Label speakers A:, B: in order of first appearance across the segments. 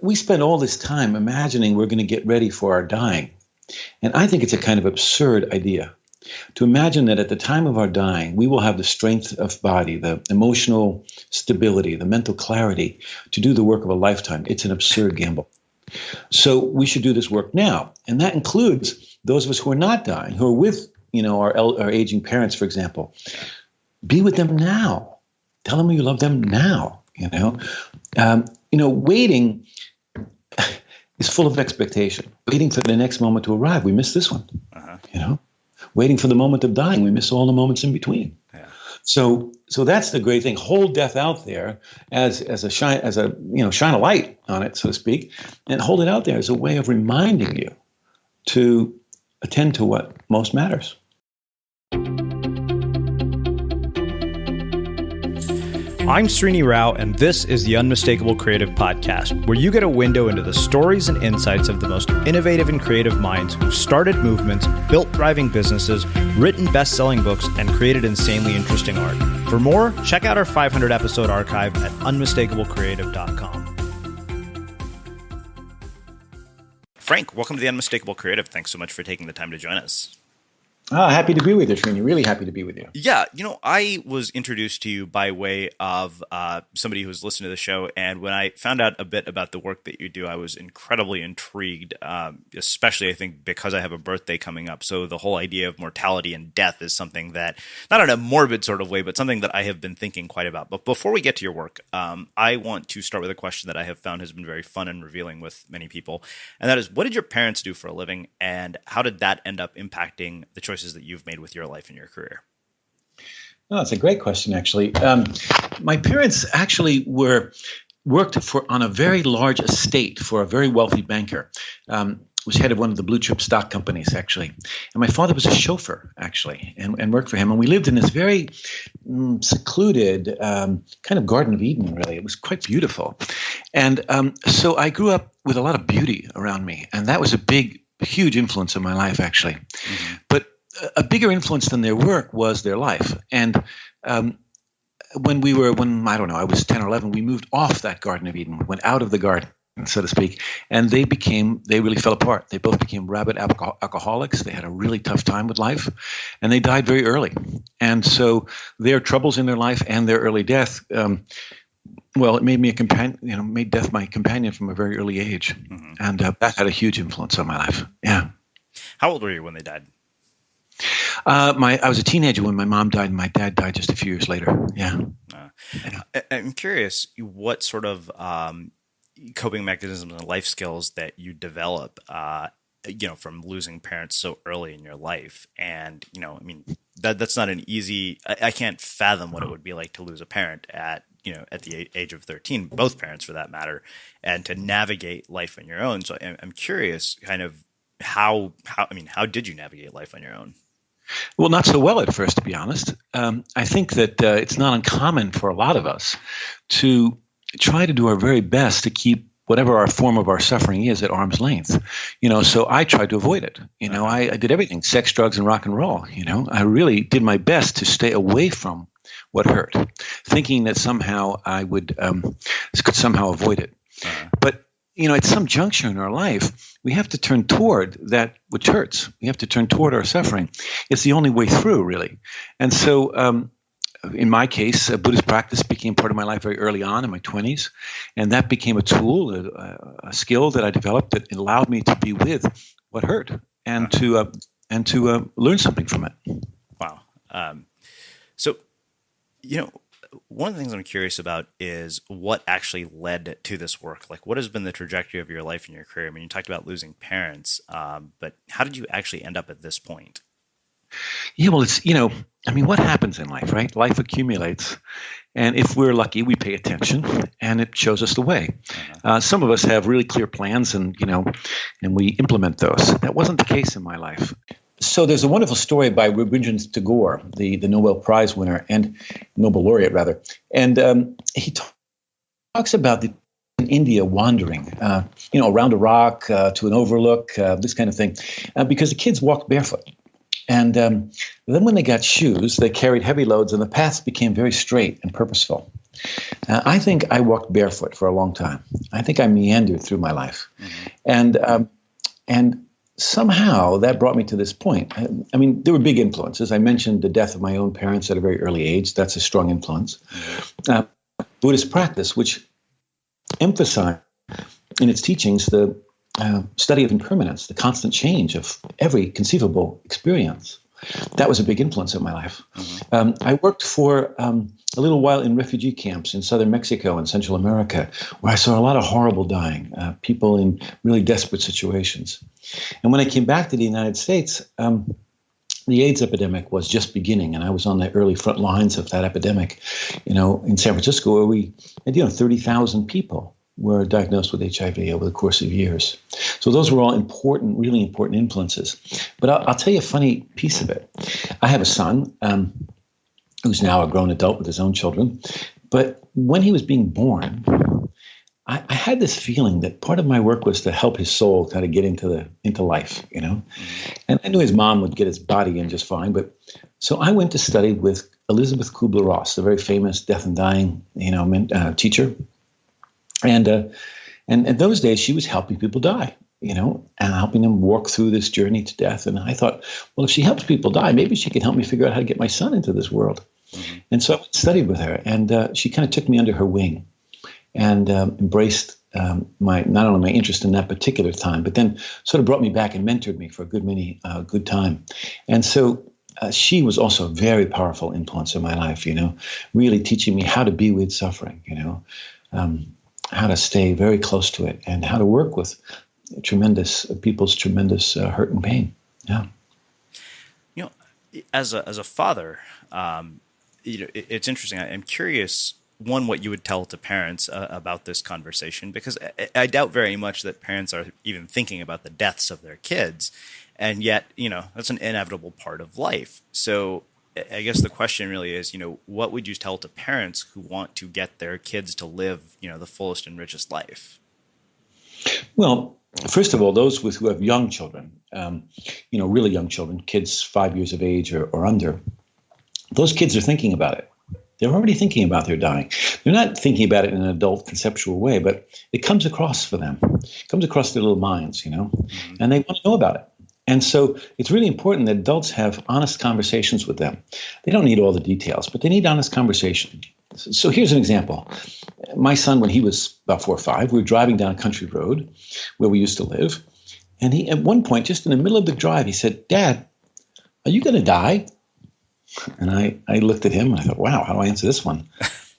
A: we spend all this time imagining we're going to get ready for our dying. And I think it's a kind of absurd idea to imagine that at the time of our dying, we will have the strength of body, the emotional stability, the mental clarity to do the work of a lifetime. It's an absurd gamble. So we should do this work now. And that includes those of us who are not dying, who are with, our aging parents, for example. Be with them now. Tell them you love them now, Waiting is full of expectation. Waiting for the next moment to arrive. We miss this one, Waiting for the moment of dying. We miss all the moments in between. Yeah. So that's the great thing. Hold death out there as shine a light on it, so to speak, and hold it out there as a way of reminding you to attend to what most matters.
B: I'm Srini Rao, and this is the Unmistakable Creative Podcast, where you get a window into the stories and insights of the most innovative and creative minds who've started movements, built thriving businesses, written best-selling books, and created insanely interesting art. For more, check out our 500-episode archive at unmistakablecreative.com. Frank, welcome to the Unmistakable Creative. Thanks so much for taking the time to join us.
A: Happy to be with you, Srini. Really happy to be with you.
B: Yeah. I was introduced to you by way of somebody who was listening to the show. And when I found out a bit about the work that you do, I was incredibly intrigued, especially, I think, because I have a birthday coming up. So the whole idea of mortality and death is something that, not in a morbid sort of way, but something that I have been thinking quite about. But before we get to your work, I want to start with a question that I have found has been very fun and revealing with many people. And that is, what did your parents do for a living? And how did that end up impacting the choices that you've made with your life and your career?
A: Oh, that's a great question, actually. My parents actually worked on a very large estate for a very wealthy banker. Was head of one of the blue chip stock companies, actually. And my father was a chauffeur, actually, and worked for him. And we lived in this very secluded kind of Garden of Eden, really. It was quite beautiful. And so I grew up with a lot of beauty around me. And that was a huge influence in my life, actually. Mm-hmm. But a bigger influence than their work was their life. And when I was 10 or 11, we moved off that Garden of Eden, went out of the garden, so to speak, and they really fell apart. They both became rabid alcoholics. They had a really tough time with life, and they died very early. And so their troubles in their life and their early death, it made me a companion, made death my companion from a very early age. Mm-hmm. And that had a huge influence on my life. Yeah.
B: How old were you when they died?
A: I was a teenager when my mom died, and my dad died just a few years later. Yeah.
B: I'm curious what sort of coping mechanisms and life skills that you develop, from losing parents so early in your life. And, that's not an easy, I can't fathom what it would be like to lose a parent at the age of 13, both parents for that matter, and to navigate life on your own. So I'm curious kind of how did you navigate life on your own?
A: Well, not so well at first, to be honest. I think that it's not uncommon for a lot of us to try to do our very best to keep whatever our form of our suffering is at arm's length. So I tried to avoid it. I did everything, sex, drugs, and rock and roll. I really did my best to stay away from what hurt, thinking that somehow I could somehow avoid it. But at some juncture in our life, we have to turn toward that which hurts. We have to turn toward our suffering. It's the only way through, really. And so in my case, Buddhist practice became part of my life very early on in my 20s. And that became a tool, a skill that I developed that allowed me to be with what hurt and to learn something from it.
B: Wow. One of the things I'm curious about is what actually led to this work. Like, what has been the trajectory of your life and your career? I mean, you talked about losing parents, but how did you actually end up at this point?
A: Yeah, well, it's, what happens in life, right? Life accumulates. And if we're lucky, we pay attention and it shows us the way. Some of us have really clear plans and we implement those. That wasn't the case in my life. So there's a wonderful story by Rabindranath Tagore, the Nobel Prize winner and Nobel laureate, rather. And he talks about in India wandering, around a rock to an overlook, this kind of thing, because the kids walked barefoot. And then when they got shoes, they carried heavy loads and the paths became very straight and purposeful. I think I walked barefoot for a long time. I think I meandered through my life. And somehow that brought me to this point. I mean, there were big influences. I mentioned the death of my own parents at a very early age. That's a strong influence. Buddhist practice, which emphasized in its teachings the study of impermanence, the constant change of every conceivable experience. That was a big influence in my life. I worked for a little while in refugee camps in southern Mexico and Central America, where I saw a lot of horrible dying, people in really desperate situations. And when I came back to the United States, the AIDS epidemic was just beginning, and I was on the early front lines of that epidemic, in San Francisco, where we had, 30,000 people were diagnosed with HIV over the course of years. So those were all important, really important influences. But I'll tell you a funny piece of it. I have a son who's now a grown adult with his own children. But when he was being born, I had this feeling that part of my work was to help his soul kind of get into life, And I knew his mom would get his body in just fine. But so I went to study with Elizabeth Kubler-Ross, the very famous death and dying, teacher. And in those days, she was helping people die, and helping them walk through this journey to death. And I thought, well, if she helps people die, maybe she can help me figure out how to get my son into this world. And so I studied with her, and she kind of took me under her wing and embraced not only my interest in that particular time, but then sort of brought me back and mentored me for a good time. And so she was also a very powerful influence in my life, really teaching me how to be with suffering, how to stay very close to it, and how to work with people's tremendous hurt and pain. Yeah.
B: As a father, it's interesting. I'm curious, one, what you would tell to parents about this conversation, because I doubt very much that parents are even thinking about the deaths of their kids, and yet, that's an inevitable part of life. So I guess the question really is, what would you tell to parents who want to get their kids to live, the fullest and richest life?
A: Well, first of all, those who have young children, really young children, kids 5 years of age or under, those kids are thinking about it. They're already thinking about their dying. They're not thinking about it in an adult conceptual way, but it comes across for them. It comes across their little minds, and they want to know about it. And so it's really important that adults have honest conversations with them. They don't need all the details, but they need honest conversation. So here's an example. My son, when he was about 4 or 5, we were driving down a country road where we used to live. And he, at one point, just in the middle of the drive, he said, "Dad, are you going to die?" And I looked at him and I thought, wow, how do I answer this one?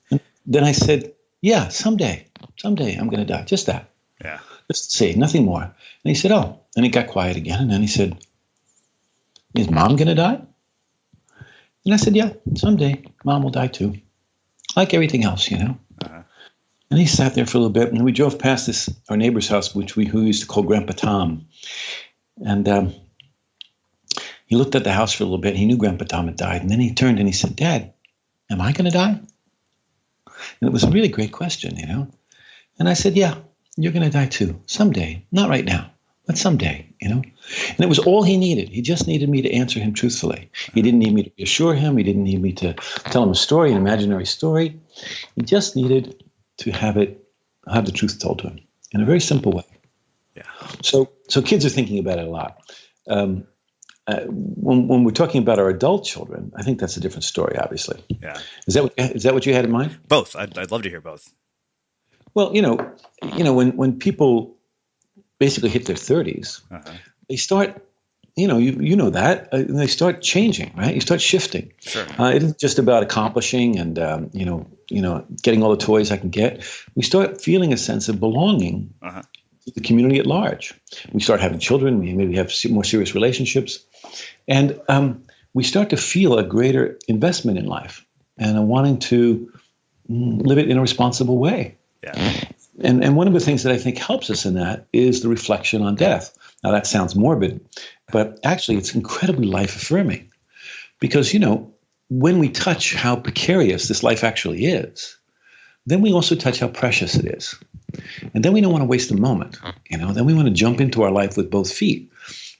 A: And then I said, "Yeah, someday I'm going to die. Just that.
B: Yeah.
A: Just see, nothing more." And he said, "Oh." And he got quiet again. And then he said, "Is Mom going to die?" And I said, "Yeah, someday Mom will die too. Like everything else,
B: Uh-huh.
A: And he sat there for a little bit. And we drove past our neighbor's house, who we used to call Grandpa Tom. And he looked at the house for a little bit. He knew Grandpa Tom had died. And then he turned and he said, "Dad, am I going to die?" And it was a really great question, And I said, "Yeah, you're going to die too. Someday. Not right now, but someday, And it was all he needed. He just needed me to answer him truthfully. He didn't need me to reassure him. He didn't need me to tell him a story, an imaginary story. He just needed to have the truth told to him in a very simple way.
B: Yeah.
A: So kids are thinking about it a lot. When we're talking about our adult children, I think that's a different story, obviously.
B: Yeah.
A: Is that what you had in mind?
B: Both. I'd love to hear both.
A: Well, when people basically hit their 30s,
B: Uh-huh.
A: they start, they start changing, right? You start shifting.
B: Sure.
A: It isn't just about accomplishing and, getting all the toys I can get. We start feeling a sense of belonging
B: Uh-huh.
A: to the community at large. We start having children. We maybe have more serious relationships. And we start to feel a greater investment in life and a wanting to live it in a responsible way.
B: Yeah.
A: And one of the things that I think helps us in that is the reflection on death. Now, that sounds morbid, but actually it's incredibly life-affirming because, when we touch how precarious this life actually is, then we also touch how precious it is. And then we don't want to waste a moment, then we want to jump into our life with both feet.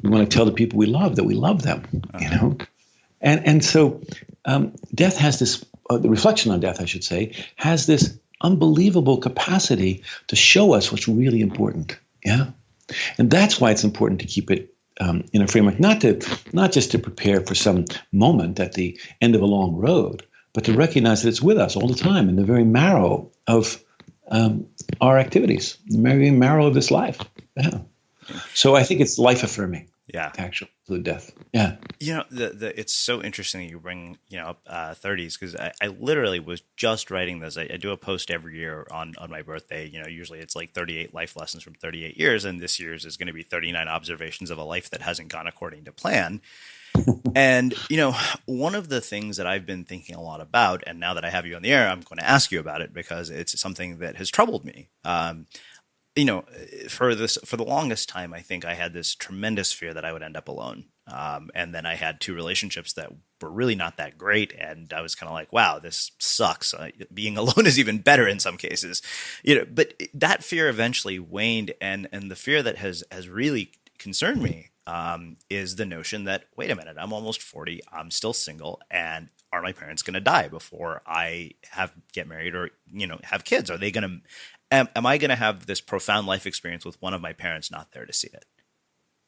A: We want to tell the people we love that we love them, And so death has this the reflection on death, I should say, has this unbelievable capacity to show us what's really important. Yeah. And that's why it's important to keep it in a framework, not just to prepare for some moment at the end of a long road, but to recognize that it's with us all the time in the very marrow of our activities, the very marrow of this life. Yeah. So I think it's life affirming.
B: Yeah.
A: To actually include death. Yeah.
B: It's so interesting that you bring, up 30s, because I literally was just writing this. I do a post every year on my birthday. Usually it's like 38 life lessons from 38 years. And this year's is going to be 39 observations of a life that hasn't gone according to plan. And, one of the things that I've been thinking a lot about, and now that I have you on the air, I'm going to ask you about it because it's something that has troubled me. For the longest time, I think I had this tremendous fear that I would end up alone. And then I had 2 relationships that were really not that great. And I was kind of like, wow, this sucks. Being alone is even better in some cases, but that fear eventually waned. And the fear that has really concerned me is the notion that, wait a minute, I'm almost 40. I'm still single. And are my parents going to die before I get married or, have kids? Are they going to... Am I going to have this profound life experience with one of my parents not there to see it?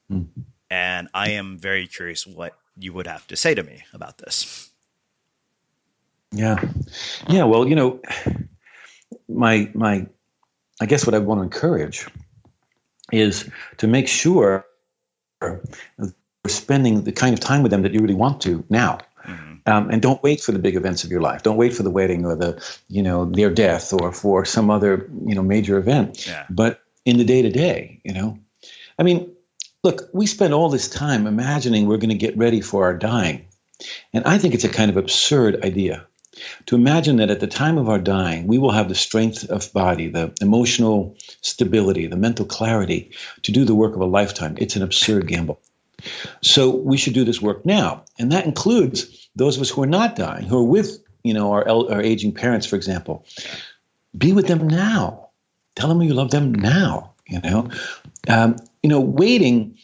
B: Mm-hmm. And I am very curious what you would have to say to me about this.
A: Yeah. Yeah. Well, I guess what I want to encourage is to make sure we're spending the kind of time with them that you really want to now. Mm-hmm. And don't wait for the big events of your life. Don't wait for the wedding or their death or for some other, major event. Yeah. But in the day-to-day, I mean, look, we spend all this time imagining we're going to get ready for our dying. And I think it's a kind of absurd idea to imagine that at the time of our dying, we will have the strength of body, the emotional stability, the mental clarity to do the work of a lifetime. It's an absurd gamble. So we should do this work now. And that includes those of us who are not dying, who are with, our aging parents, for example. Be with them now. Tell them you love them now, Waiting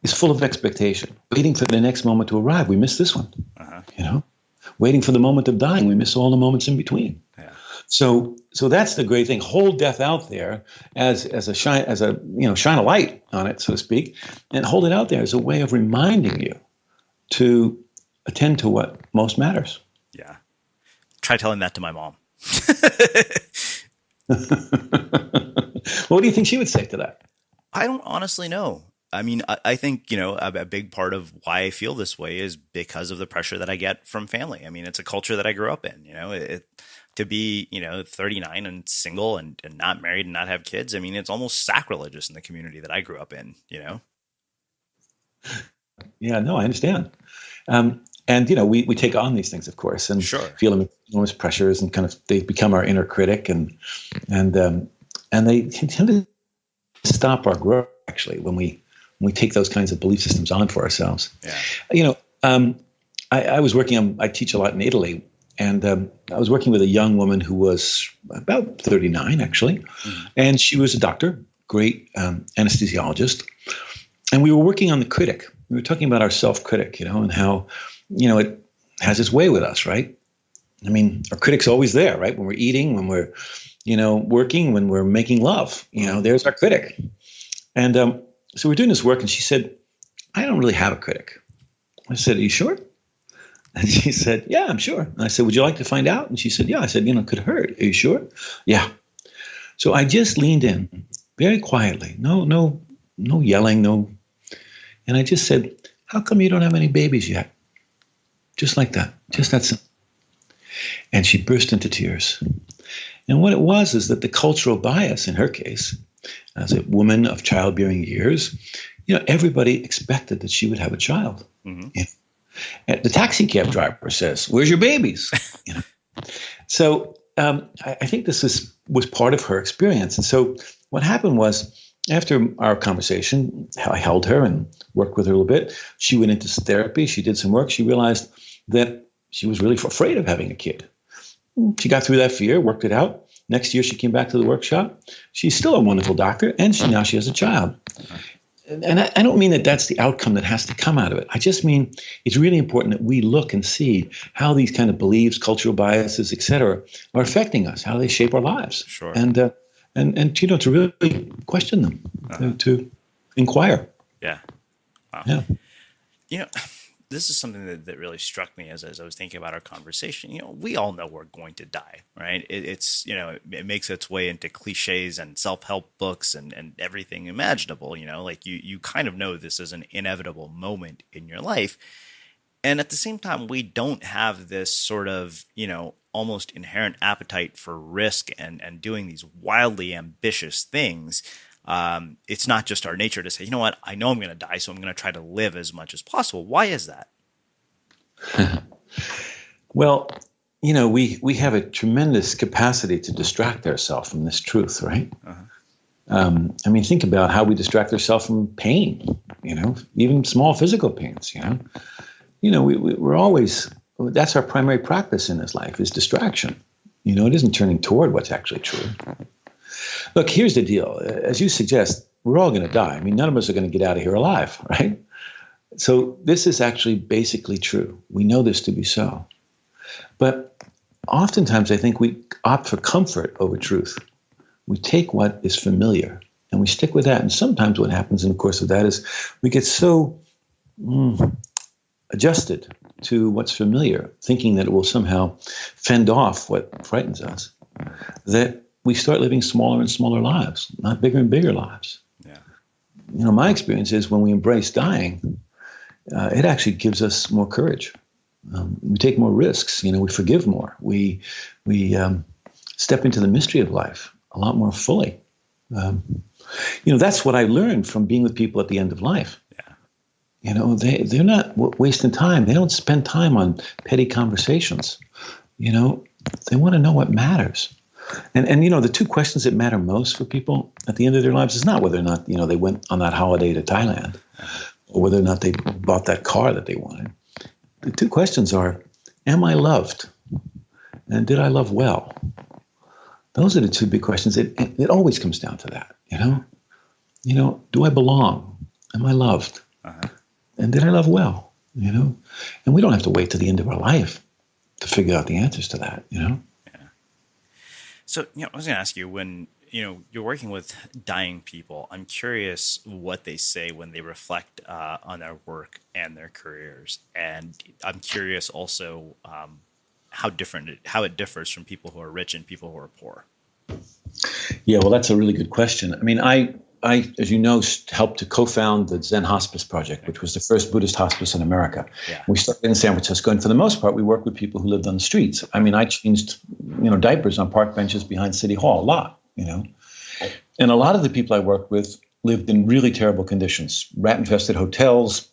A: is full of expectation. Waiting for the next moment to arrive. We miss this one, Waiting for the moment of dying. We miss all the moments in between. Yeah. So that's the great thing. Hold death out there as a shine a light on it, so to speak, and hold it out there as a way of reminding you to attend to what most matters.
B: Yeah. Try telling that to my mom.
A: What do you think she would say to that?
B: I don't honestly know. I mean, I think, a big part of why I feel this way is because of the pressure that I get from family. I mean, it's a culture that I grew up in, to be, 39 and single and not married and not have kids. I mean, it's almost sacrilegious in the community that I grew up in,
A: Yeah, no, I understand. And, we take on these things, of course, and
B: sure.
A: Feel enormous pressures and kind of they become our inner critic and they tend to stop our growth, actually, when we take those kinds of belief systems on for ourselves. Yeah. I was working I teach a lot in Italy, and I was working with a young woman who was about 39, actually, and she was a doctor, great anesthesiologist, and we were working on the critic. We were talking about our self-critic, and how, it has its way with us, right? I mean, our critic's always there, right? When we're eating, when we're, working, when we're making love, there's our critic. And so we're doing this work, and she said, I don't really have a critic. I said, are you sure? And she said, yeah, I'm sure. And I said, would you like to find out? And she said, yeah. I said, could it hurt? Are you sure? Yeah. So I just leaned in very quietly, no yelling, and I just said, how come you don't have any babies yet? Just like that, just that simple. And she burst into tears. And what it was is that the cultural bias in her case, as a woman of childbearing years, everybody expected that she would have a child. Mm-hmm. And the taxi cab driver says, where's your babies? So I think this was part of her experience. And so what happened was, after our conversation, I held her and worked with her a little bit. She went into therapy. She did some work. She realized that she was really afraid of having a kid. She got through that fear, worked it out. Next year, she came back to the workshop. She's still a wonderful doctor, and now she has a child. and I don't mean that that's the outcome that has to come out of it. I just mean it's really important that we look and see how these kind of beliefs, cultural biases, et cetera, are affecting us, how they shape our lives.
B: Sure.
A: And to really question them, to inquire.
B: Yeah. Wow.
A: Yeah.
B: This is something that really struck me as I was thinking about our conversation. We all know we're going to die, right? It's it makes its way into cliches and self-help books and everything imaginable, like you kind of know this is an inevitable moment in your life. And at the same time, we don't have this sort of, almost inherent appetite for risk and doing these wildly ambitious things. It's not just our nature to say, you know what, I know I'm going to die, so I'm going to try to live as much as possible. Why is that?
A: Well, we have a tremendous capacity to distract ourselves from this truth, right? Think about how we distract ourselves from pain, even small physical pains, we're always, that's our primary practice in this life is distraction. It isn't turning toward what's actually true. Look, here's the deal. As you suggest, we're all going to die. None of us are going to get out of here alive, right? So this is actually basically true. We know this to be so. But oftentimes I think we opt for comfort over truth. We take what is familiar and we stick with that. And sometimes what happens in the course of that is we get so adjusted to what's familiar, thinking that it will somehow fend off what frightens us, that we start living smaller and smaller lives, not bigger and bigger lives.
B: Yeah.
A: My experience is when we embrace dying, it actually gives us more courage. We take more risks. We forgive more. We step into the mystery of life a lot more fully. That's what I learned from being with people at the end of life. Yeah. They're not wasting time. They don't spend time on petty conversations. They want to know what matters. And the two questions that matter most for people at the end of their lives is not whether or not, they went on that holiday to Thailand or whether or not they bought that car that they wanted. The two questions are, am I loved? And did I love well? Those are the two big questions. It always comes down to that, do I belong? Am I loved? And did I love well? And we don't have to wait to the end of our life to figure out the answers to that,
B: Yeah. So, I was going to ask you, when, you're working with dying people, I'm curious what they say when they reflect on their work and their careers. And I'm curious also how it differs from people who are rich and people who are poor.
A: Yeah, well, that's a really good question. I, as you know, helped to co-found the Zen Hospice Project, which was the first Buddhist hospice in America. Yeah. We started in San Francisco, and for the most part, we worked with people who lived on the streets. I changed, diapers on park benches behind City Hall a lot, And a lot of the people I worked with lived in really terrible conditions, rat-infested hotels,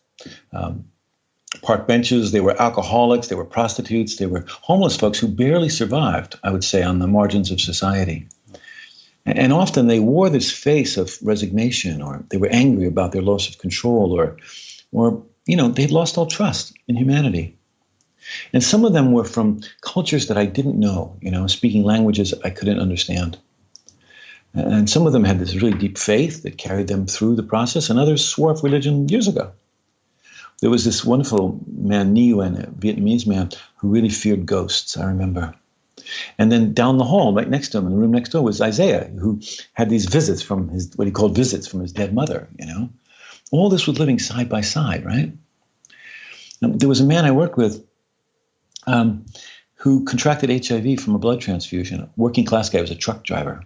A: park benches. They were alcoholics, they were prostitutes, they were homeless folks who barely survived, I would say, on the margins of society. And often they wore this face of resignation, or they were angry about their loss of control, or they'd lost all trust in humanity. And some of them were from cultures that I didn't know, speaking languages I couldn't understand. And some of them had this really deep faith that carried them through the process, and others swore off religion years ago. There was this wonderful man, Nguyen, a Vietnamese man, who really feared ghosts, I remember. And then down the hall, right next to him, in the room next door, was Isaiah, who had these visits from what he called visits from his dead mother, All this was living side by side, right? Now, there was a man I worked with who contracted HIV from a blood transfusion. A working class guy, was a truck driver.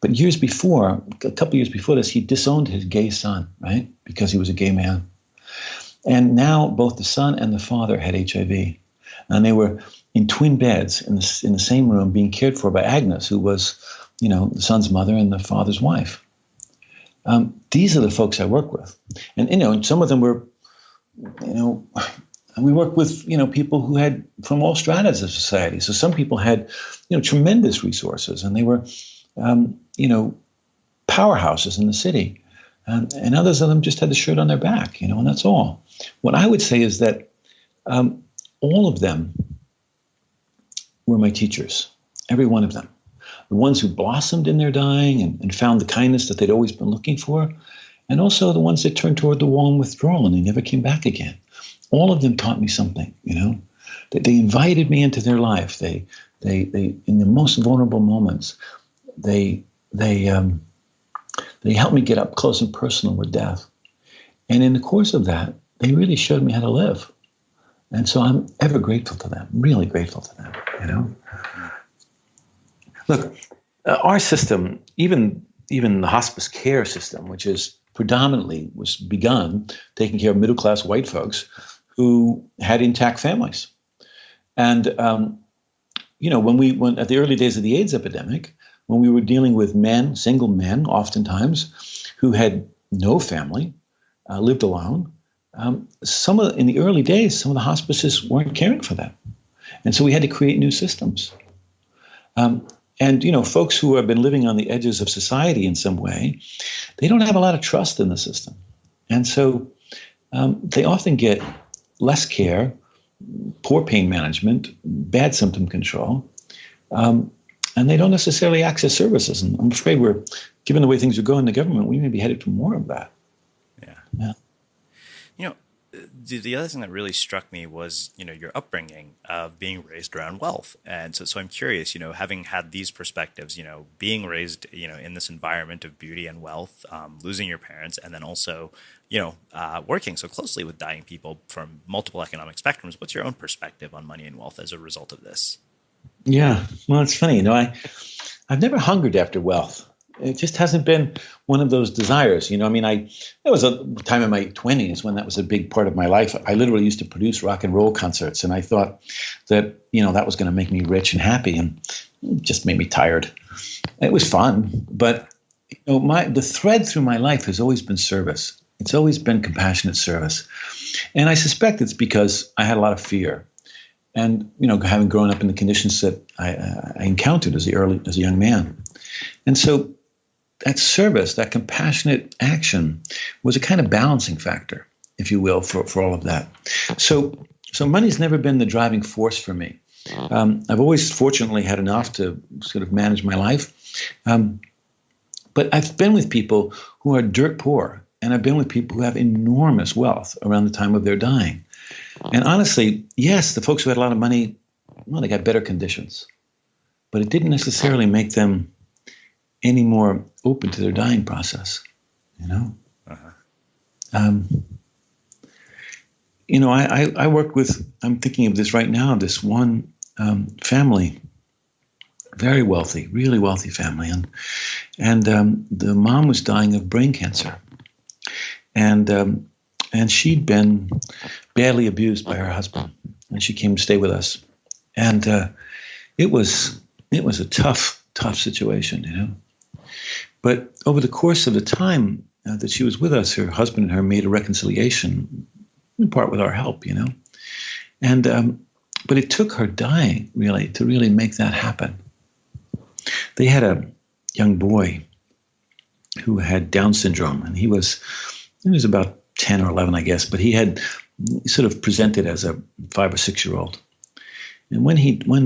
A: But a couple years before this, he disowned his gay son, right? Because he was a gay man. And now both the son and the father had HIV. And they were in twin beds in the same room being cared for by Agnes, who was, the son's mother and the father's wife. These are the folks I work with. And some of them were, we worked with, people who had from all stratas of society. So some people had, tremendous resources, and they were, powerhouses in the city. And others of them just had the shirt on their back, and that's all. What I would say is that all of them were my teachers, every one of them. The ones who blossomed in their dying and found the kindness that they'd always been looking for, and also the ones that turned toward the wall in withdrawal and they never came back again. All of them taught me something, that they invited me into their life. They in the most vulnerable moments, they helped me get up close and personal with death. And in the course of that, they really showed me how to live. And so I'm ever grateful to them, really grateful to them, Look, our system, even the hospice care system, which is predominantly was begun taking care of middle-class white folks who had intact families. And, when at the early days of the AIDS epidemic, when we were dealing with men, single men, oftentimes, who had no family, lived alone, in the early days, some of the hospices weren't caring for them. And so we had to create new systems. Folks who have been living on the edges of society in some way, they don't have a lot of trust in the system. And so they often get less care, poor pain management, bad symptom control, and they don't necessarily access services. And I'm afraid given the way things are going in the government, we may be headed for more of that. Yeah.
B: The other thing that really struck me was, your upbringing of being raised around wealth. And so I'm curious, having had these perspectives, being raised, in this environment of beauty and wealth, losing your parents, and then also, working so closely with dying people from multiple economic spectrums. What's your own perspective on money and wealth as a result of this?
A: Yeah, well, it's funny, I've never hungered after wealth. It just hasn't been one of those desires. There was a time in my 20s when that was a big part of my life. I literally used to produce rock and roll concerts, and I thought that, that was going to make me rich and happy, and it just made me tired. It was fun, but the thread through my life has always been service. It's always been compassionate service. And I suspect it's because I had a lot of fear. And, having grown up in the conditions that I encountered as a young man. And so that service, that compassionate action was a kind of balancing factor, if you will, for all of that. So money's never been the driving force for me. I've always fortunately had enough to sort of manage my life. But I've been with people who are dirt poor, and I've been with people who have enormous wealth around the time of their dying. And honestly, yes, the folks who had a lot of money, well, they got better conditions. But it didn't necessarily make them any more open to their dying process,
B: Uh-huh.
A: I worked with, I'm thinking of this right now, this one family, very wealthy, really wealthy family. And the mom was dying of brain cancer. And she'd been badly abused by her husband. And she came to stay with us. And it was a tough situation, But over the course of the time that she was with us, her husband and her made a reconciliation, in part with our help, And but it took her dying really to really make that happen. They had a young boy who had Down syndrome, and he was about 10 or 11, I guess, but he had sort of presented as a 5 or 6 year old. And when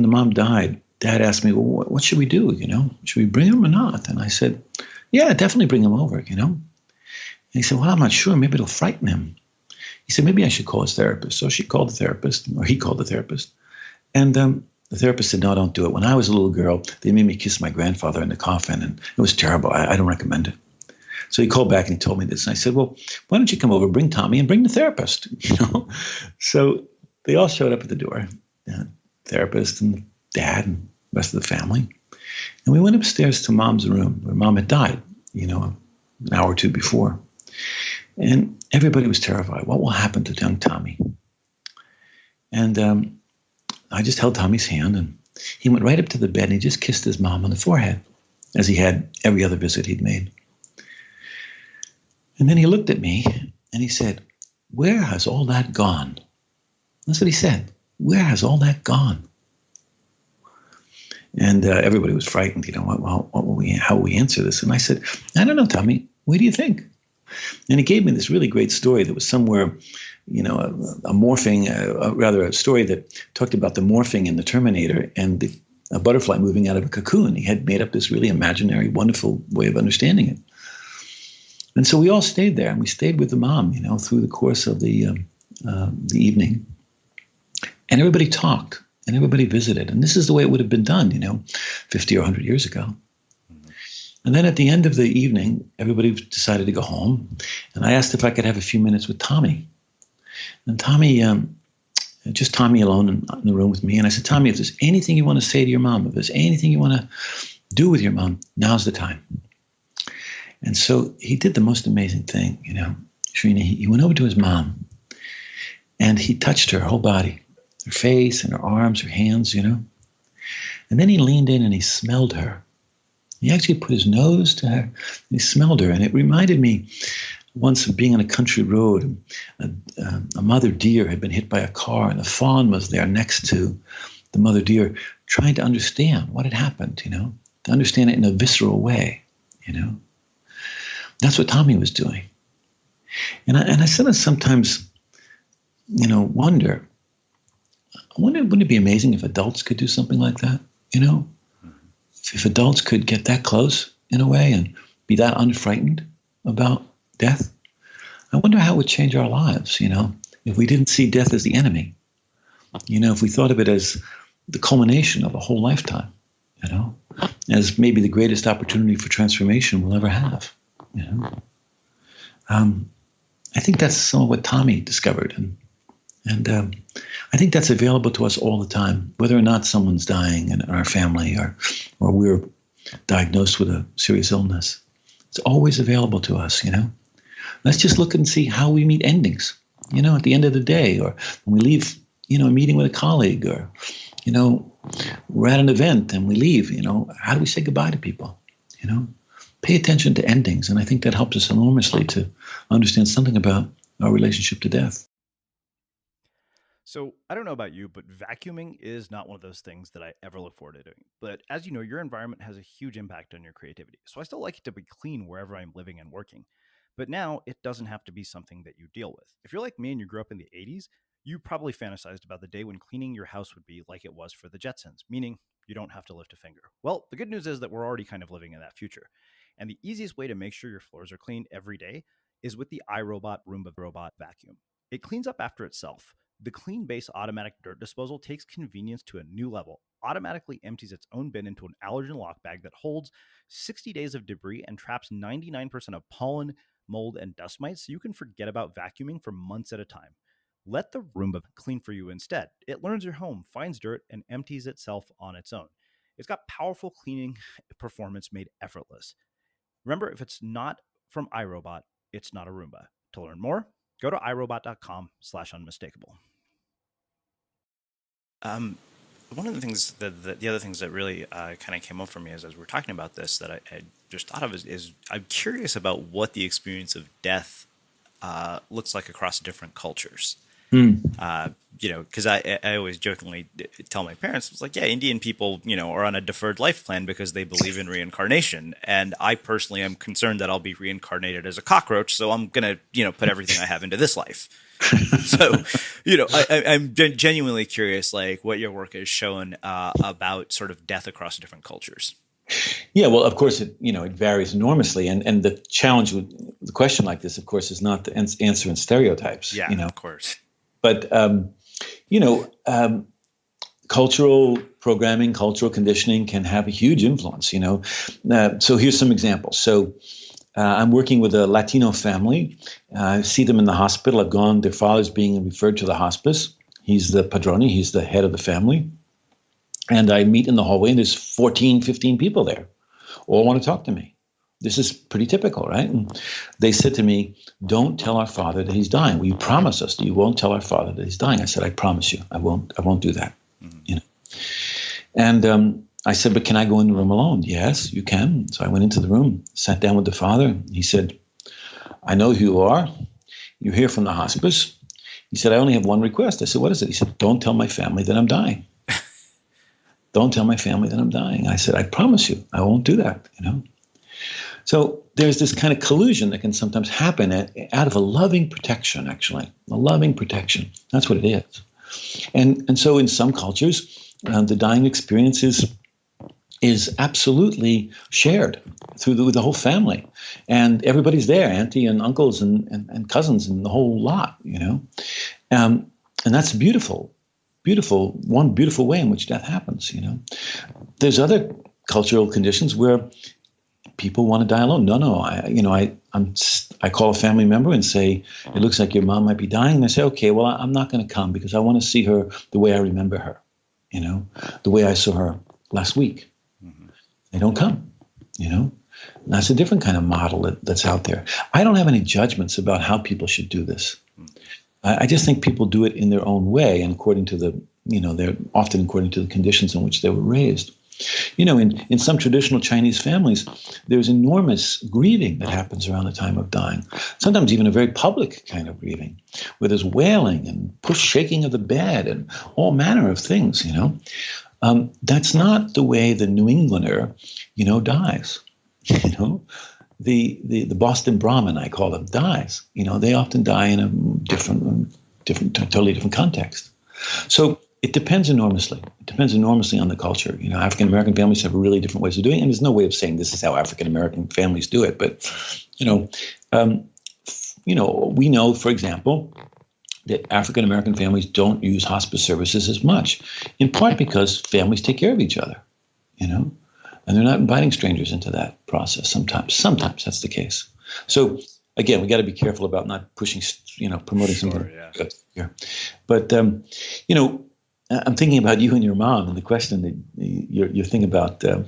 A: the mom died, Dad asked me, well, what should we do? Should we bring him or not? And I said, yeah, definitely bring him over, And he said, well, I'm not sure. Maybe it'll frighten him. He said, maybe I should call his therapist. So she called the therapist, or he called the therapist. And the therapist said, no, don't do it. When I was a little girl, they made me kiss my grandfather in the coffin, and it was terrible. I don't recommend it. So he called back and he told me this. And I said, well, why don't you come over, bring Tommy, and bring the therapist? So they all showed up at the door, therapist and Dad and the rest of the family. And we went upstairs to Mom's room where Mom had died, an hour or two before. And everybody was terrified. What will happen to young Tommy? And I just held Tommy's hand, and he went right up to the bed and he just kissed his mom on the forehead, as he had every other visit he'd made. And then he looked at me and he said, where has all that gone? That's what he said. Where has all that gone? And everybody was frightened. How will we answer this? And I said, I don't know, Tommy. What do you think? And he gave me this really great story that was somewhere, a morphing, rather a story that talked about the morphing in the Terminator and a butterfly moving out of a cocoon. He had made up this really imaginary, wonderful way of understanding it. And so we all stayed there, and we stayed with the mom, through the course of the evening. And everybody talked, and everybody visited. And this is the way it would have been done, 50 or 100 years ago. And then at the end of the evening, everybody decided to go home. And I asked if I could have a few minutes with Tommy. And Tommy, just Tommy alone in the room with me. And I said, Tommy, if there's anything you want to say to your mom, if there's anything you want to do with your mom, now's the time. And so he did the most amazing thing, Shrina. He went over to his mom, and he touched her whole body, her face and her arms, her hands, And then he leaned in and he smelled her. He actually put his nose to her, and he smelled her. And it reminded me once of being on a country road. A mother deer had been hit by a car, and the fawn was there next to the mother deer, trying to understand what had happened, to understand it in a visceral way, That's what Tommy was doing. And I sometimes, wonder, wouldn't it be amazing if adults could do something like that, If adults could get that close in a way and be that unfrightened about death, I wonder how it would change our lives, if we didn't see death as the enemy, if we thought of it as the culmination of a whole lifetime, as maybe the greatest opportunity for transformation we'll ever have, I think that's some of what Tommy discovered. And I think that's available to us all the time, whether or not someone's dying in our family or we're diagnosed with a serious illness. It's always available to us, Let's just look and see how we meet endings, at the end of the day, or when we leave, a meeting with a colleague, or, we're at an event and we leave, how do we say goodbye to people, Pay attention to endings, and I think that helps us enormously to understand something about our relationship to death.
C: So I don't know about you, but vacuuming is not one of those things that I ever look forward to doing. But as you know, your environment has a huge impact on your creativity. So I still like it to be clean wherever I'm living and working. But now it doesn't have to be something that you deal with. If you're like me and you grew up in the 80s, you probably fantasized about the day when cleaning your house would be like it was for the Jetsons, meaning you don't have to lift a finger. Well, the good news is that we're already kind of living in that future. And the easiest way to make sure your floors are clean every day is with the iRobot Roomba Robot Vacuum. It cleans up after itself. The Clean Base automatic dirt disposal takes convenience to a new level, automatically empties its own bin into an allergen lock bag that holds 60 days of debris and traps 99% of pollen, mold, and dust mites, so you can forget about vacuuming for months at a time. Let the Roomba clean for you instead. It learns your home, finds dirt, and empties itself on its own. It's got powerful cleaning performance made effortless. Remember, if it's not from iRobot, it's not a Roomba. To learn more, go to iRobot.com/unmistakable.
B: One of the things the other things that really kind of came up for me as we're talking about this that I just thought of is I'm curious about what the experience of death looks like across different cultures. Because I always jokingly tell my parents, it's like, yeah, Indian people, are on a deferred life plan because they believe in reincarnation. And I personally am concerned that I'll be reincarnated as a cockroach. So I'm going to, put everything I have into this life. So, I'm genuinely curious, like what your work has shown about sort of death across different cultures.
A: Yeah, well, of course, it varies enormously. And the challenge with the question like this, of course, is not to answer in stereotypes.
B: Yeah, of course.
A: But, cultural programming, cultural conditioning can have a huge influence, So here's some examples. So I'm working with a Latino family. I see them in the hospital. I've gone, their father's being referred to the hospice. He's the padrone. He's the head of the family. And I meet in the hallway, and there's 14, 15 people there. All want to talk to me. This is pretty typical, right? And they said to me, don't tell our father that he's dying. Will you promise us that you won't tell our father that he's dying? I said, I promise you, I won't do that. Mm-hmm. And I said, but can I go in the room alone? Yes, you can. So I went into the room, sat down with the father. He said, I know who you are. You're here from the hospice. He said, I only have one request. I said, what is it? He said, don't tell my family that I'm dying. Don't tell my family that I'm dying. I said, I promise you, I won't do that, So there's this kind of collusion that can sometimes happen out of a loving protection, actually, a loving protection. That's what it is. And so in some cultures, the dying experience is is absolutely shared through the whole family, and everybody's there, auntie and uncles and cousins and the whole lot, and that's one beautiful way in which death happens. There's other cultural conditions where people want to die alone. No, I call a family member and say, it looks like your mom might be dying. And they say, okay, well, I'm not going to come because I want to see her the way I remember her, the way I saw her last week. Mm-hmm. They don't come, And that's a different kind of model that's out there. I don't have any judgments about how people should do this. I just think people do it in their own way and according to they're often according to the conditions in which they were raised. In some traditional Chinese families, there's enormous grieving that happens around the time of dying. Sometimes even a very public kind of grieving, where there's wailing and shaking of the bed and all manner of things, That's not the way the New Englander, dies. The Boston Brahmin, I call them, dies. They often die in a totally different context. So it depends enormously. It depends enormously on the culture. African American families have really different ways of doing it, and there's no way of saying this is how African American families do it. But we know, for example, that African American families don't use hospice services as much, in part because families take care of each other, and they're not inviting strangers into that process. Sometimes that's the case. So again, we got to be careful about not pushing, promoting something. Good here. But I'm thinking about you and your mom and the question that you're thinking about. You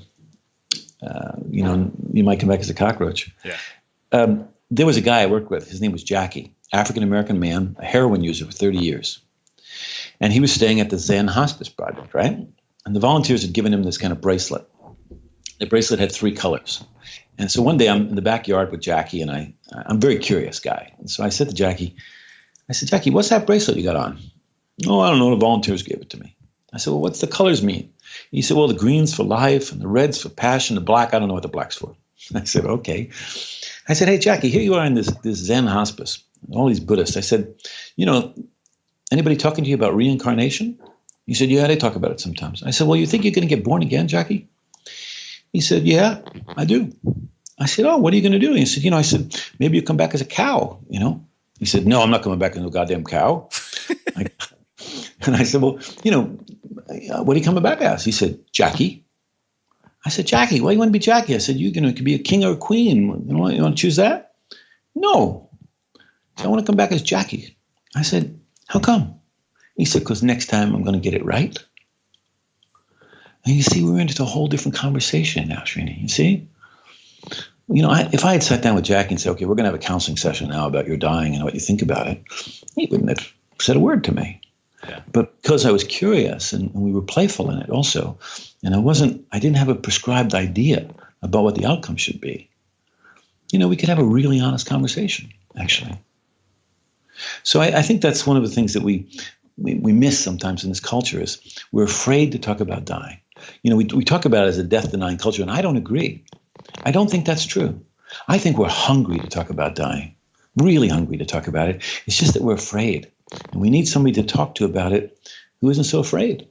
A: might come back as a cockroach. Yeah. There was a guy I worked with. His name was Jackie, African-American man, a heroin user for 30 years. And he was staying at the Zen Hospice Project, right? And the volunteers had given him this kind of bracelet. The bracelet had 3 colors. And so one day I'm in the backyard with Jackie, and I'm a very curious guy. And so I said to Jackie, Jackie, what's that bracelet you got on? Oh, I don't know. The volunteers gave it to me. I said, well, what's the colors mean? He said, well, the green's for life, and the red's for passion, the black, I don't know what the black's for. I said, okay. I said, hey, Jackie, here you are in this Zen hospice, all these Buddhists. I said, anybody talking to you about reincarnation? He said, yeah, they talk about it sometimes. I said, well, you think you're going to get born again, Jackie? He said, yeah, I do. I said, oh, what are you going to do? He said, maybe you come back as a cow, He said, no, I'm not coming back as a goddamn cow. And I said, well, what are you coming back as? He said, Jackie. I said, Jackie, why do you want to be Jackie? I said, you could be a king or a queen. You want to choose that? No. So I want to come back as Jackie. I said, how come? He said, because next time I'm going to get it right. And you see, we're into a whole different conversation now, Srini. You see? If I had sat down with Jackie and said, okay, we're going to have a counseling session now about your dying and what you think about it, he wouldn't have said a word to me. Yeah. But because I was curious and we were playful in it also, and I didn't have a prescribed idea about what the outcome should be, we could have a really honest conversation, actually. So I think that's one of the things that we miss sometimes in this culture is we're afraid to talk about dying. We talk about it as a death-denying culture, and I don't agree. I don't think that's true. I think we're hungry to talk about dying, really hungry to talk about it. It's just that we're afraid. And we need somebody to talk to about it who isn't so afraid,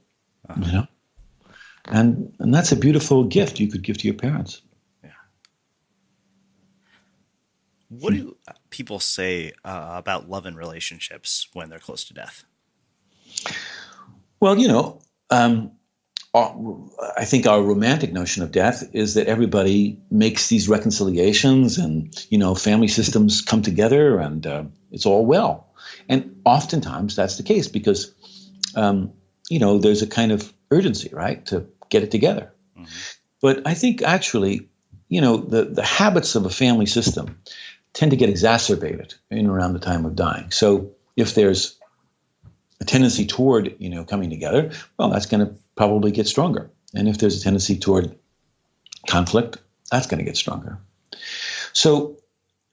A: And that's a beautiful gift you could give to your parents.
B: Yeah. What do people say about love and relationships when they're close to death?
A: Well, I think our romantic notion of death is that everybody makes these reconciliations and, family systems come together and it's all well. And oftentimes that's the case because, there's a kind of urgency, right, to get it together. Mm-hmm. But I think actually, the habits of a family system tend to get exacerbated in and around the time of dying. So if there's a tendency toward, coming together, well, that's going to probably get stronger. And if there's a tendency toward conflict, that's going to get stronger. So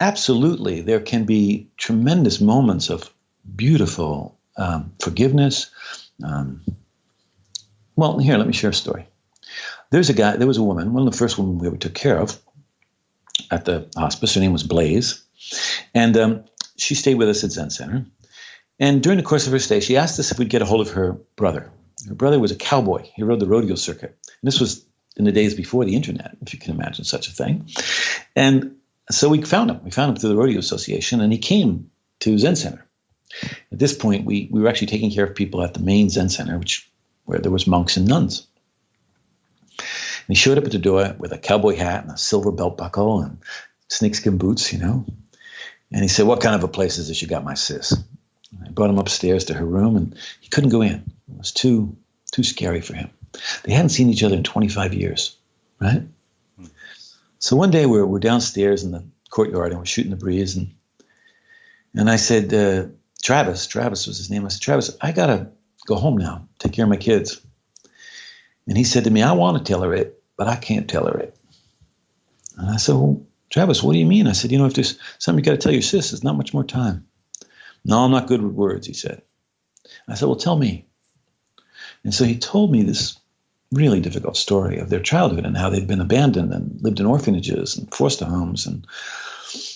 A: absolutely, there can be tremendous moments of beautiful forgiveness. Well, here, let me share a story. There was a woman, one of the first women we ever took care of at the hospice. Her name was Blaze. And she stayed with us at Zen Center. And during the course of her stay, she asked us if we'd get a hold of her brother. Her brother was a cowboy. He rode the rodeo circuit. And this was in the days before the internet, if you can imagine such a thing. And so we found him. We found him through the Rodeo Association, and he came to Zen Center. At this point, we were actually taking care of people at the main Zen Center, where there was monks and nuns. And he showed up at the door with a cowboy hat and a silver belt buckle and snakeskin boots, And he said, "What kind of a place is this you got my sis?" And I brought him upstairs to her room, and he couldn't go in. It was too scary for him. They hadn't seen each other in 25 years, right? So one day we're downstairs in the courtyard, and we're shooting the breeze, and I said, Travis was his name. I said, "Travis, I got to go home now, take care of my kids." And he said to me, "I want to tell her it, but I can't tell her it." And I said, "Well, Travis, what do you mean?" I said, "If there's something you got to tell your sis, there's not much more time." "No, I'm not good with words," he said. I said, "Well, tell me." And so he told me this really difficult story of their childhood and how they'd been abandoned and lived in orphanages and foster homes, and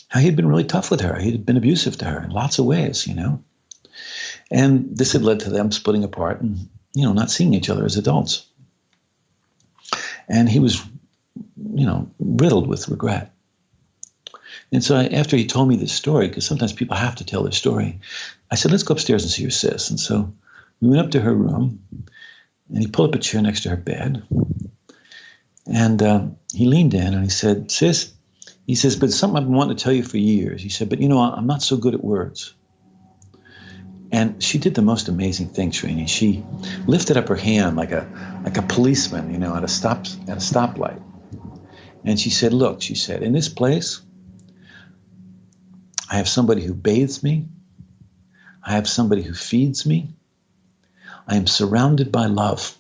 A: how he'd been really tough with her. He'd been abusive to her in lots of ways, And this had led to them splitting apart and, not seeing each other as adults. And he was, riddled with regret. And so after he told me this story, because sometimes people have to tell their story, I said, "Let's go upstairs and see your sis." And so we went up to her room, and he pulled up a chair next to her bed. And he leaned in and he said, "Sis," he says, "but something I've been wanting to tell you for years." He said, "But I'm not so good at words." And she did the most amazing thing, Srini. She lifted up her hand like a policeman, at a stoplight. And she said, "Look," she said, "in this place, I have somebody who bathes me. I have somebody who feeds me. I am surrounded by love.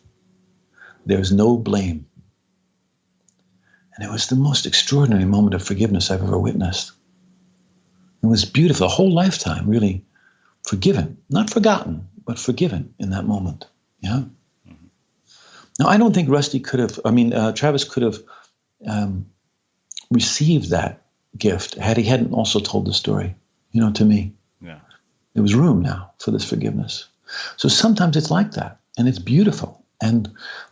A: There's no blame." And it was the most extraordinary moment of forgiveness I've ever witnessed. It was beautiful, a whole lifetime really forgiven, not forgotten, but forgiven in that moment. Yeah. Mm-hmm. Now, I don't think Travis could have received that gift had he hadn't also told the story, to me.
B: Yeah.
A: There was room now for this forgiveness. So sometimes it's like that, and it's beautiful, and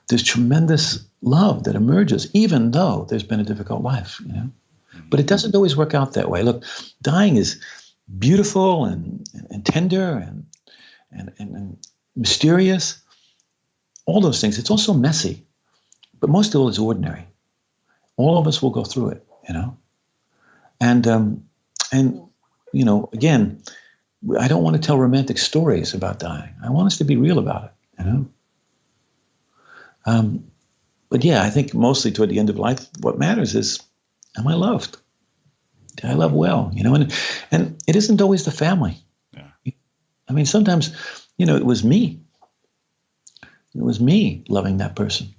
A: there's tremendous love that emerges, even though there's been a difficult life, But it doesn't always work out that way. Look, dying is beautiful and tender and mysterious, all those things. It's also messy, but most of all, it's ordinary. All of us will go through it, And again, I don't want to tell romantic stories about dying. I want us to be real about it, But yeah, I think mostly toward the end of life, what matters is, am I loved? Do I love well? And it isn't always the family. Yeah. Sometimes, it was me. It was me loving that person.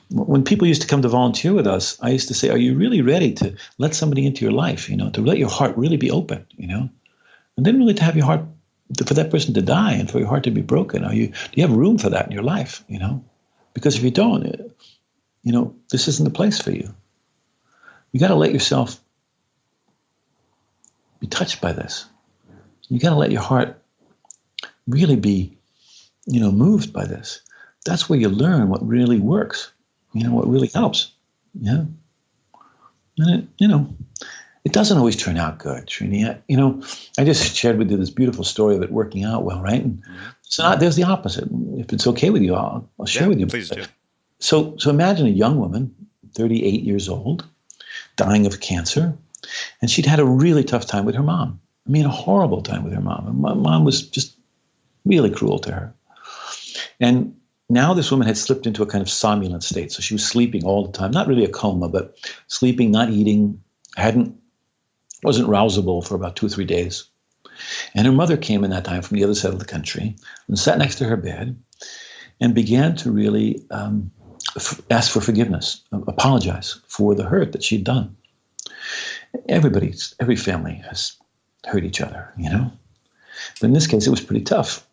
A: When people used to come to volunteer with us, I used to say, "Are you really ready to let somebody into your life? To let your heart really be open, and then really to have your heart, for that person to die and for your heart to be broken. Do you have room for that in your life? Because if you don't, this isn't the place for you. You got to let yourself be touched by this. You got to let your heart really be, moved by this. That's where you learn what really works. What really helps. Yeah. And it doesn't always turn out good, Srini. I just shared with you this beautiful story of it working out well, right? And so there's the opposite. If it's okay with you, I'll share with you.
B: Please do.
A: So imagine a young woman, 38 years old, dying of cancer, and she'd had a really tough time with her mom. A horrible time with her mom. And my mom was just really cruel to her. And now this woman had slipped into a kind of somnolent state. So she was sleeping all the time, not really a coma, but sleeping, not eating, wasn't rousable for about 2 or 3 days. And her mother came in that time from the other side of the country and sat next to her bed and began to really ask for forgiveness, apologize for the hurt that she'd done. Every family has hurt each other, But in this case, it was pretty tough.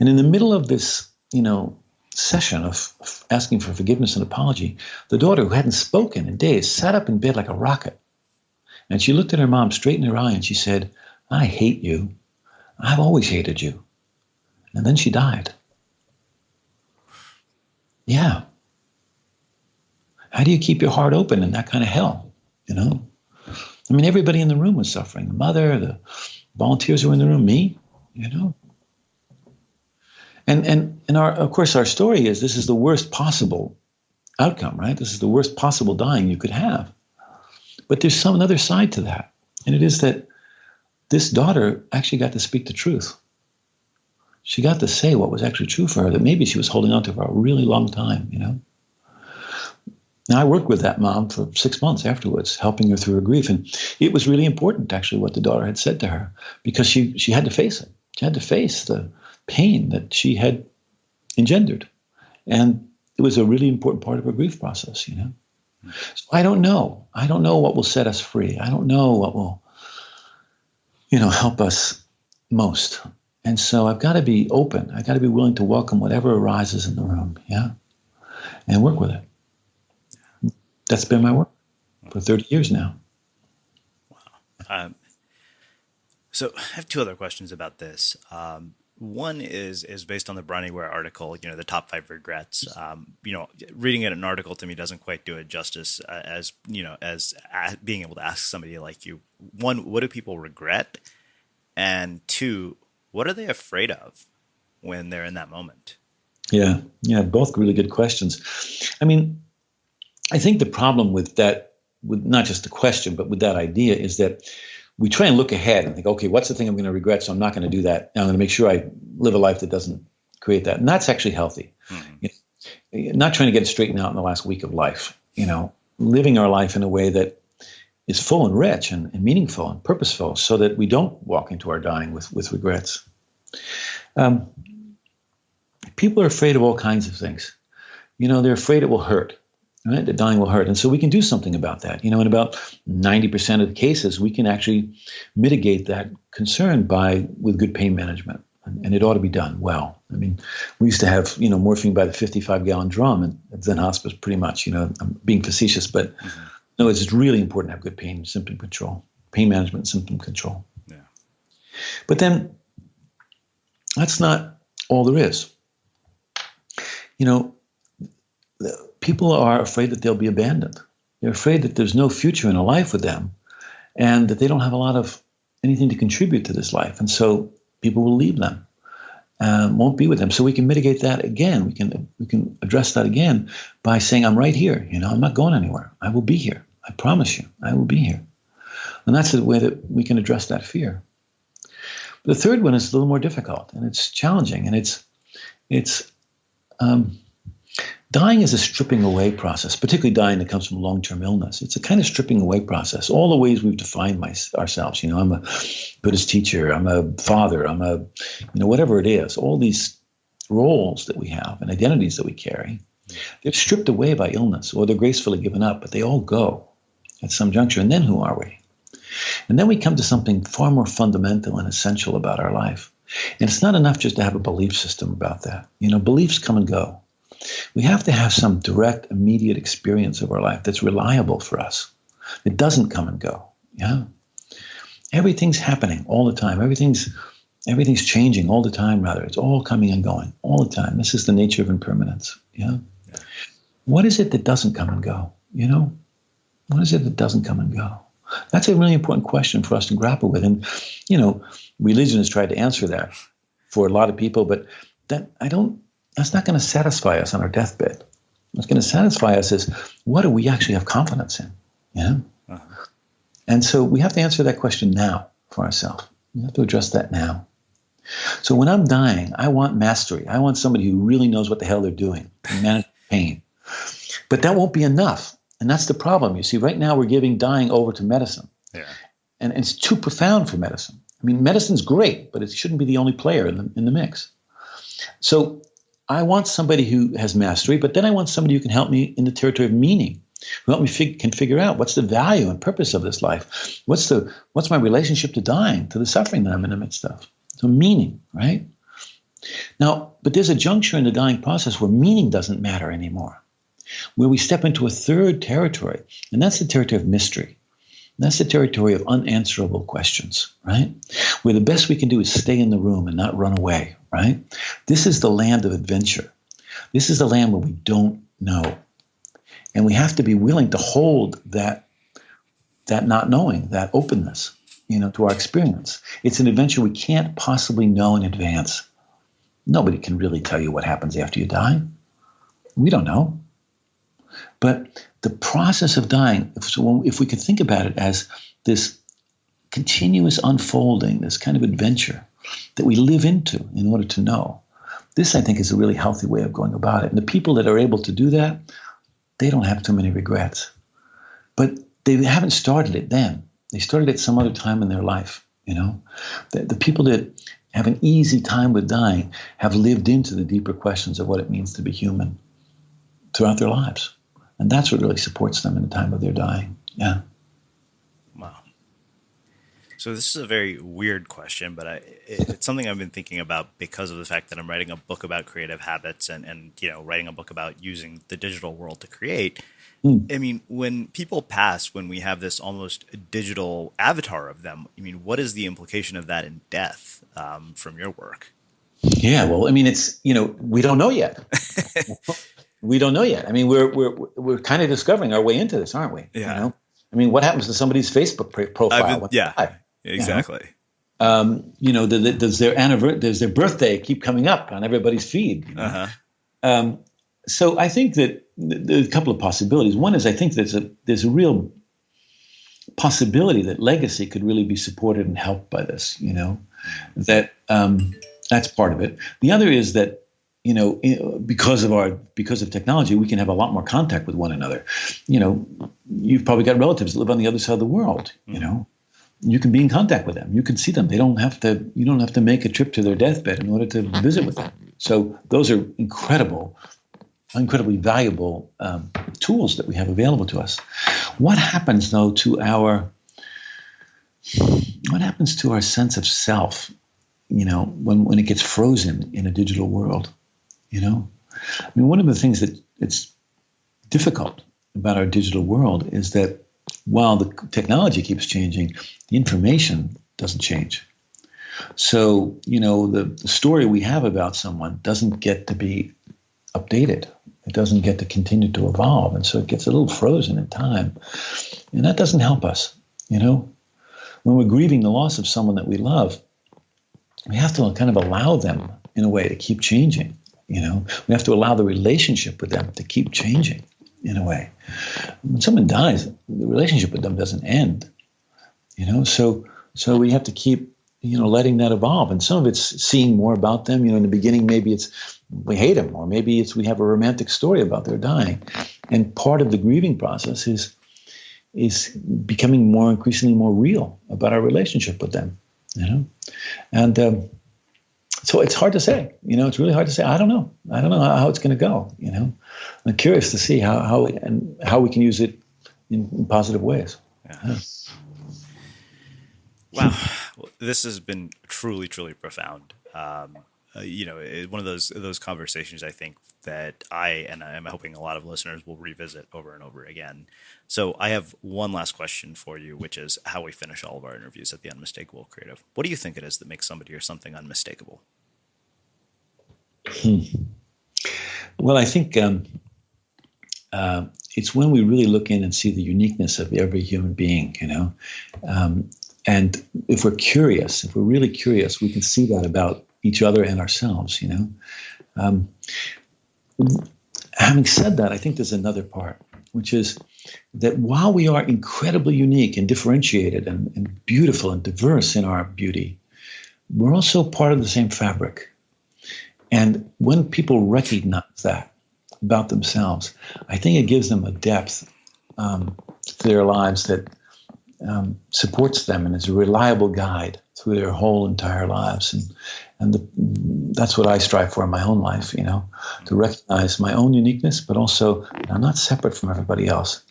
A: And in the middle of this, session of asking for forgiveness and apology, the daughter, who hadn't spoken in days, sat up in bed like a rocket. And she looked at her mom straight in her eye and she said, "I hate you. I've always hated you." And then she died. Yeah. How do you keep your heart open in that kind of hell? I mean, everybody in the room was suffering. The mother, the volunteers who were in the room, me, And of course, our story is this is the worst possible outcome, right? This is the worst possible dying you could have. But there's some other side to that. And it is that this daughter actually got to speak the truth. She got to say what was actually true for her, that maybe she was holding on to for a really long time, Now, I worked with that mom for 6 months afterwards, helping her through her grief. And it was really important, actually, what the daughter had said to her, because she had to face it. She had to face the pain that she had engendered. And it was a really important part of her grief process, So I don't know. I don't know what will set us free. I don't know what will, help us most. And so I've got to be open. I've got to be willing to welcome whatever arises in the room, and work with it. That's been my work for 30 years now.
B: Wow. So I have two other questions about this. One is based on the Bronnie Ware article, the top 5 regrets. Reading an article to me doesn't quite do it justice as being able to ask somebody like you, one, what do people regret? And two, what are they afraid of when they're in that moment?
A: Yeah, both really good questions. I mean, I think the problem with that, with not just the question, but with that idea is that we try and look ahead and think, okay, what's the thing I'm going to regret? So I'm not going to do that. Now I'm going to make sure I live a life that doesn't create that. And that's actually healthy. Mm-hmm. Not trying to get it straightened out in the last week of life, living our life in a way that is full and rich and meaningful and purposeful so that we don't walk into our dying with regrets. People are afraid of all kinds of things. They're afraid it will hurt. Right? The dying will hurt. And so we can do something about that. In about 90% of the cases, we can actually mitigate that concern with good pain management. And it ought to be done well. I mean, we used to have, morphine by the 55-gallon drum at Zen Hospice pretty much. I'm being facetious, but no, it's really important to have good pain management and symptom control. Yeah. But then that's not all there is. People are afraid that they'll be abandoned. They're afraid that there's no future in a life with them and that they don't have a lot of anything to contribute to this life. And so people will leave them, won't be with them. So we can mitigate that again. We can address that again by saying, I'm right here. I'm not going anywhere. I will be here. I promise you, I will be here. And that's the way that we can address that fear. But the third one is a little more difficult and it's challenging. And it's dying is a stripping away process, particularly dying that comes from long-term illness. It's a kind of stripping away process. All the ways we've defined ourselves. I'm a Buddhist teacher. I'm a father. I'm a, whatever it is. All these roles that we have and identities that we carry, they're stripped away by illness or they're gracefully given up, but they all go at some juncture. And then who are we? And then we come to something far more fundamental and essential about our life. And it's not enough just to have a belief system about that. Beliefs come and go. We have to have some direct, immediate experience of our life that's reliable for us. It doesn't come and go. Yeah. Everything's happening all the time. Everything's changing all the time, rather. It's all coming and going all the time. This is the nature of impermanence. Yeah. What is it that doesn't come and go? What is it that doesn't come and go? That's a really important question for us to grapple with. And, religion has tried to answer that for a lot of people, but that's not going to satisfy us on our deathbed. What's going to satisfy us is, what do we actually have confidence in? Uh-huh. And so we have to answer that question now for ourselves. We have to address that now. So when I'm dying, I want mastery. I want somebody who really knows what the hell they're doing and manage pain. But that won't be enough. And that's the problem. You see, right now we're giving dying over to medicine. Yeah. And it's too profound for medicine. I mean, medicine's great, but it shouldn't be the only player in the mix. So I want somebody who has mastery, but then I want somebody who can help me in the territory of meaning, who help me can figure out what's the value and purpose of this life. What's my relationship to dying, to the suffering that I'm in the midst of? So meaning, right? Now, but there's a juncture in the dying process where meaning doesn't matter anymore, where we step into a third territory, and that's the territory of mystery. That's the territory of unanswerable questions, right? Where the best we can do is stay in the room and not run away, right? This is the land of adventure. This is the land where we don't know. And we have to be willing to hold that not knowing, that openness, to our experience. It's an adventure we can't possibly know in advance. Nobody can really tell you what happens after you die. We don't know. But the process of dying, if we could think about it as this continuous unfolding, this kind of adventure that we live into in order to know, this, I think, is a really healthy way of going about it. And the people that are able to do that, they don't have too many regrets. But they haven't started it then. They started it some other time in their life, The people that have an easy time with dying have lived into the deeper questions of what it means to be human throughout their lives. And that's what really supports them in the time of their dying. Yeah.
B: Wow. So this is a very weird question, but it's something I've been thinking about because of the fact that I'm writing a book about creative habits and writing a book about using the digital world to create. I mean, when people pass, when we have this almost digital avatar of them, what is the implication of that in death from your work?
A: Yeah, well, it's, we don't know yet. We don't know yet. We're kind of discovering our way into this, aren't we?
B: Yeah.
A: What happens to somebody's Facebook profile?
B: Exactly.
A: Does their birthday keep coming up on everybody's feed? So I think that there's a couple of possibilities. One is I think there's a real possibility that legacy could really be supported and helped by this. That that's part of it. The other is that because of technology, we can have a lot more contact with one another. You've probably got relatives that live on the other side of the world. You can be in contact with them. You can see them. You don't have to make a trip to their deathbed in order to visit with them. So those are incredibly valuable tools that we have available to us. What happens though to our sense of self, when it gets frozen in a digital world, one of the things that it's difficult about our digital world is that while the technology keeps changing, the information doesn't change. So, the story we have about someone doesn't get to be updated. It doesn't get to continue to evolve. And so it gets a little frozen in time. And that doesn't help us, When we're grieving the loss of someone that we love, we have to kind of allow them, in a way, to keep changing, We have to allow the relationship with them to keep changing, in a way. When someone dies, the relationship with them doesn't end, So we have to keep, letting that evolve. And some of it's seeing more about them. In the beginning, maybe it's we hate them, or maybe it's we have a romantic story about their dying. And part of the grieving process is becoming increasingly more real about our relationship with them, And so it's hard to say, it's really hard to say. I don't know how it's going to go, I'm curious to see how we can use it in positive ways. Yeah.
B: Wow. Well, this has been truly, truly profound. One of those conversations I think that I'm hoping a lot of listeners will revisit over and over again. So I have one last question for you, which is how we finish all of our interviews at the Unmistakable Creative. What do you think it is that makes somebody or something unmistakable?
A: Well, I think it's when we really look in and see the uniqueness of every human being, and if we're really curious, we can see that about each other and ourselves, Having said that, I think there's another part, which is that while we are incredibly unique and differentiated and beautiful and diverse in our beauty, we're also part of the same fabric. And when people recognize that about themselves, I think it gives them a depth to their lives that supports them and is a reliable guide through their whole entire lives. And that's what I strive for in my own life, to recognize my own uniqueness, but also I'm not separate from everybody else.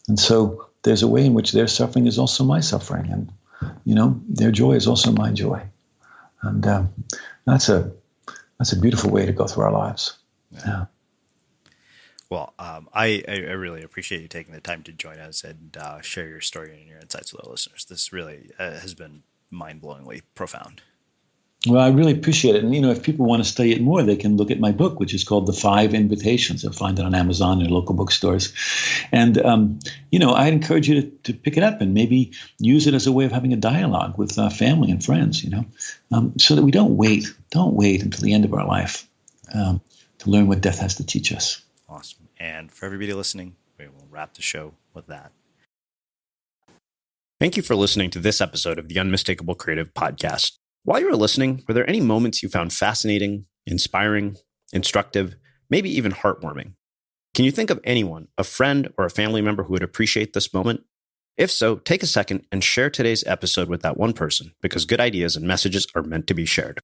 A: And so there's a way in which their suffering is also my suffering, and their joy is also my joy. And that's a beautiful way to go through our lives. Yeah.
B: Well, I really appreciate you taking the time to join us and share your story and your insights with our listeners. This really has been mind-blowingly profound.
A: Well, I really appreciate it. And, if people want to study it more, they can look at my book, which is called The Five Invitations. You'll find it on Amazon and local bookstores. And, I'd encourage you to pick it up and maybe use it as a way of having a dialogue with family and friends, so that we don't wait until the end of our life to learn what death has to teach us.
B: Awesome. And for everybody listening, we will wrap the show with that.
D: Thank you for listening to this episode of the Unmistakable Creative podcast. While you were listening, were there any moments you found fascinating, inspiring, instructive, maybe even heartwarming? Can you think of anyone, a friend or a family member who would appreciate this moment? If so, take a second and share today's episode with that one person, because good ideas and messages are meant to be shared.